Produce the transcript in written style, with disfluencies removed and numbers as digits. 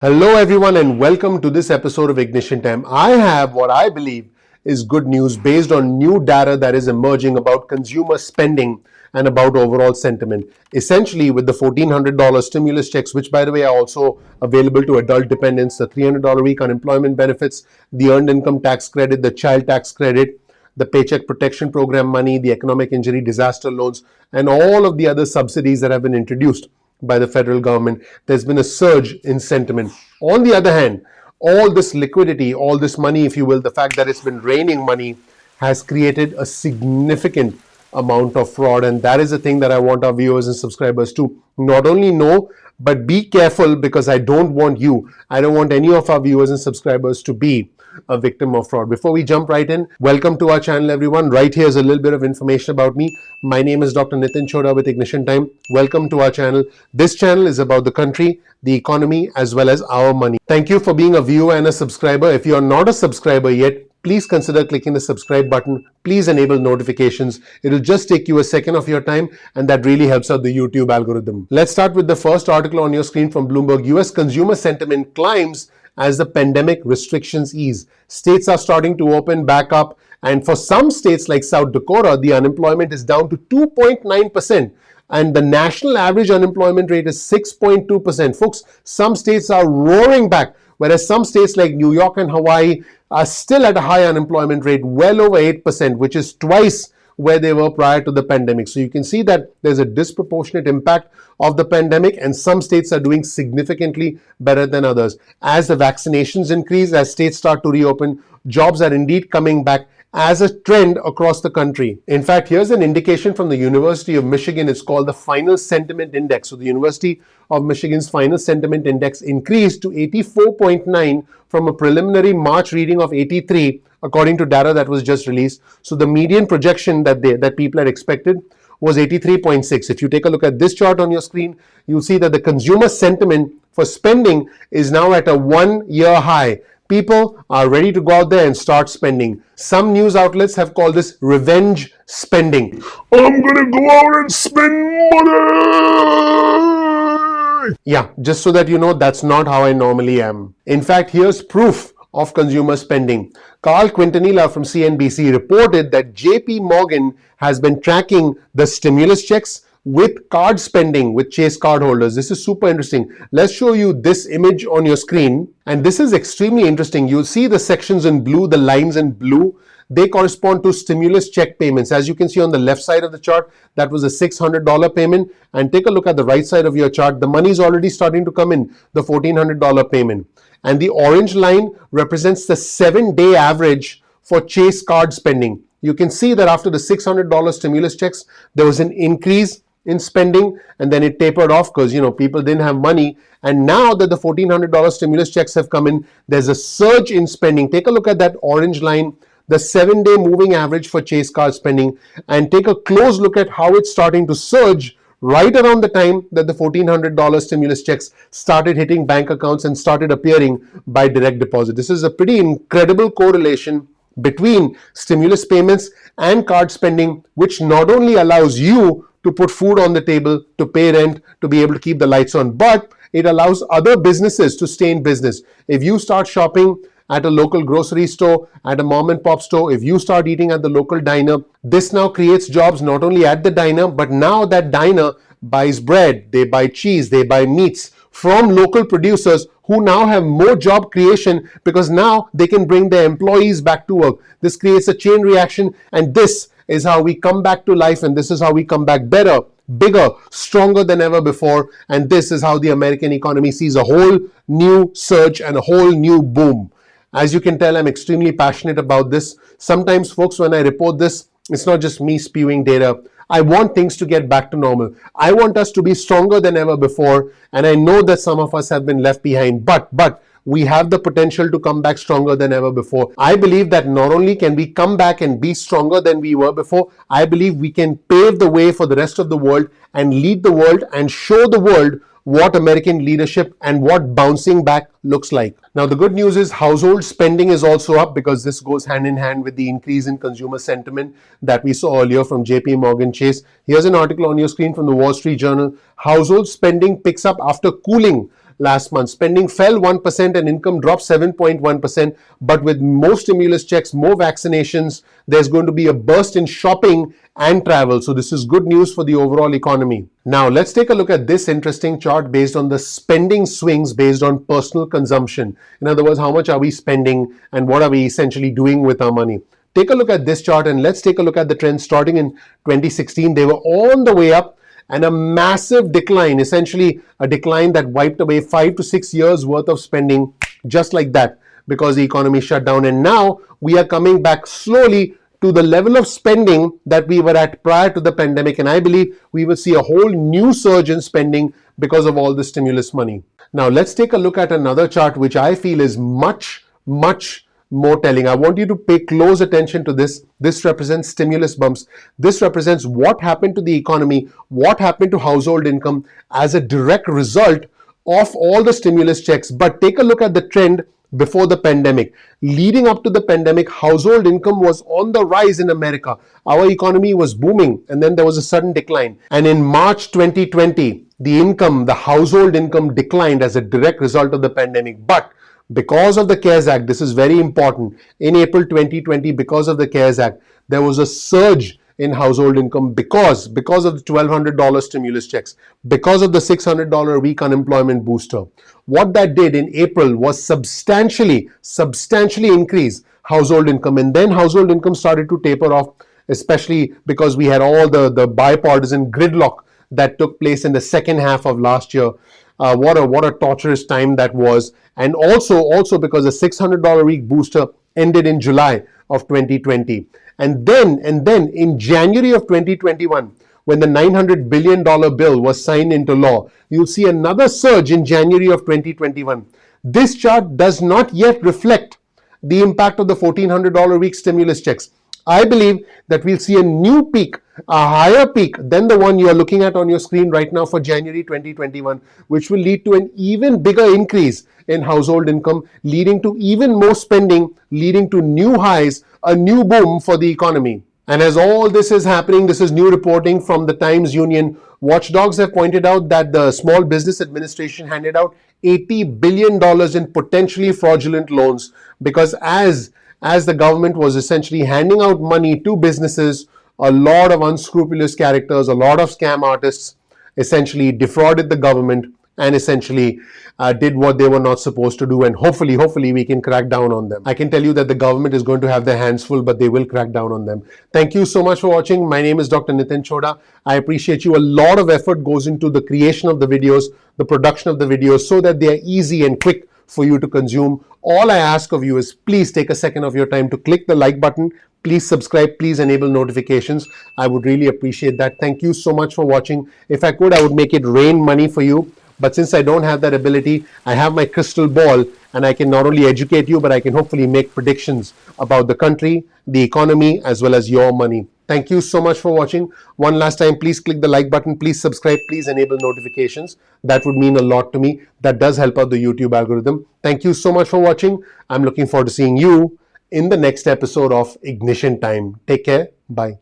Hello, everyone, and welcome to this episode of Ignition Time. I have what I believe is good news based on new data that is emerging about consumer spending and about overall sentiment. Essentially, with the $1,400 stimulus checks, which, by the way, are also available to adult dependents, the $300 a week unemployment benefits, the earned income tax credit, the child tax credit, the Paycheck Protection Program money, the economic injury disaster loans, and all of the other subsidies that have been introduced by the federal government, there's been a surge in sentiment. On the other hand, all this liquidity, all this money, if you will, the fact that it's been raining money has created a significant amount of fraud. And that is the thing that I want our viewers and subscribers to not only know, but be careful, because I don't want any of our viewers and subscribers to be a victim of fraud. Before we jump right in, welcome to our channel, everyone. Right here is a little bit of information about me. My name is Dr. Nitin Chhoda with Ignition Time. Welcome to our channel. This channel is about the country, the economy, as well as our money. Thank you for being a viewer and a subscriber. If you are not a subscriber yet, please consider clicking the subscribe button. Please enable notifications. It'll just take you a second of your time, and that really helps out the YouTube algorithm. Let's start with the first article on your screen from Bloomberg. US consumer sentiment climbs as the pandemic restrictions ease. States are starting to open back up, and for some states like South Dakota, the unemployment is down to 2.9%. And the national average unemployment rate is 6.2%. Folks, some states are roaring back, whereas some states like New York and Hawaii are still at a high unemployment rate, well over 8%, which is twice where they were prior to the pandemic. So you can see that there's a disproportionate impact of the pandemic, and some states are doing significantly better than others. As the vaccinations increase, as states start to reopen, jobs are indeed coming back as a trend across the country. In fact, here's an indication from the University of Michigan. It's called the Final Sentiment Index. So the University of Michigan's Final Sentiment Index increased to 84.9 from a preliminary March reading of 83, according to data that was just released. So the median projection that people had expected was 83.6. If you take a look at this chart on your screen, you'll see that the consumer sentiment for spending is now at a 1-year high. People are ready to go out there and start spending. Some news outlets have called this revenge spending. I'm gonna go out and spend money! Yeah, just so that you know, that's not how I normally am. In fact, here's proof of consumer spending. Carl Quintanilla from CNBC reported that JP Morgan has been tracking the stimulus checks with card spending with Chase cardholders. This is super interesting. Let's show you this image on your screen. And this is extremely interesting. You'll see the sections in blue, the lines in blue. They correspond to stimulus check payments. As you can see on the left side of the chart, that was a $600 payment. And take a look at the right side of your chart. The money is already starting to come in, the $1,400 payment. And the orange line represents the 7-day average for Chase card spending. You can see that after the $600 stimulus checks, there was an increase in spending, and then it tapered off because people didn't have money. And now that the $1,400 stimulus checks have come in, there's a surge in spending. Take a look at that orange line, the 7-day moving average for Chase card spending, and take a close look at how it's starting to surge right around the time that the $1,400 stimulus checks started hitting bank accounts and started appearing by direct deposit. This is a pretty incredible correlation between stimulus payments and card spending, which not only allows you to put food on the table, to pay rent, to be able to keep the lights on, but it allows other businesses to stay in business. If you start shopping at a local grocery store, at a mom and pop store, if you start eating at the local diner, this now creates jobs not only at the diner, but now that diner buys bread, they buy cheese, they buy meats from local producers who now have more job creation because now they can bring their employees back to work. This creates a chain reaction, and this is how we come back to life, and this is how we come back better, bigger, stronger than ever before. And this is how the American economy sees a whole new surge and a whole new boom. As you can tell, I'm extremely passionate about this. Sometimes, folks, when I report this, it's not just me spewing data. I want things to get back to normal. I want us to be stronger than ever before. And I know that some of us have been left behind, but we have the potential to come back stronger than ever before. I believe that not only can we come back and be stronger than we were before, I believe we can pave the way for the rest of the world and lead the world and show the world what American leadership and what bouncing back looks like. Now, the good news is household spending is also up, because this goes hand in hand with the increase in consumer sentiment that we saw earlier from JP Morgan Chase. Here's an article on your screen from the Wall Street Journal. Household spending picks up after cooling last month. Spending fell 1% and income dropped 7.1%. But with more stimulus checks, more vaccinations, there's going to be a burst in shopping and travel. So this is good news for the overall economy. Now let's take a look at this interesting chart based on the spending swings based on personal consumption. In other words, how much are we spending and what are we essentially doing with our money? Take a look at this chart and let's take a look at the trend starting in 2016. They were on the way up and a massive decline, essentially a decline that wiped away 5 to 6 years worth of spending just like that because the economy shut down. And now we are coming back slowly to the level of spending that we were at prior to the pandemic. And I believe we will see a whole new surge in spending because of all the stimulus money. Now let's take a look at another chart which I feel is much more telling. I want you to pay close attention to this. This represents stimulus bumps. This represents what happened to the economy, what happened to household income as a direct result of all the stimulus checks. But take a look at the trend before the pandemic. Leading up to the pandemic, household income was on the rise in America. Our economy was booming and then there was a sudden decline. And in March 2020, the household income declined as a direct result of the pandemic. But because of the CARES Act, this is very important, in April 2020, because of the CARES Act, there was a surge in household income because of the $1,200 stimulus checks, because of the $600 a week unemployment booster. What that did in April was substantially increase household income. And then household income started to taper off, especially because we had all the bipartisan gridlock that took place in the second half of last year. What a torturous time that was. And also because the $600 a week booster ended in July of 2020. And then in January of 2021, when the $900 billion bill was signed into law, you'll see another surge in January of 2021. This chart does not yet reflect the impact of the $1,400 a week stimulus checks. I believe that we'll see a new peak, a higher peak than the one you are looking at on your screen right now for January 2021, which will lead to an even bigger increase in household income, leading to even more spending, leading to new highs, a new boom for the economy. And as all this is happening, this is new reporting from the Times Union. Watchdogs have pointed out that the Small Business Administration handed out $80 billion in potentially fraudulent loans because as the government was essentially handing out money to businesses, a lot of unscrupulous characters, a lot of scam artists essentially defrauded the government and essentially did what they were not supposed to do. And hopefully we can crack down on them. I can tell you that the government is going to have their hands full, but they will crack down on them. Thank you so much for watching. My name is Dr. Nitin Chhoda. I appreciate you. A lot of effort goes into the creation of the videos, the production of the videos, so that they are easy and quick for you to consume. All I ask of you is please take a second of your time to click the like button. Please subscribe. Please enable notifications. I would really appreciate that. Thank you so much for watching. If I could, I would make it rain money for you. But since I don't have that ability, I have my crystal ball and I can not only educate you, but I can hopefully make predictions about the country, the economy, as well as your money. Thank you so much for watching. One last time, please click the like button. Please subscribe. Please enable notifications. That would mean a lot to me. That does help out the YouTube algorithm. Thank you so much for watching. I'm looking forward to seeing you in the next episode of Ignition Time. Take care. Bye.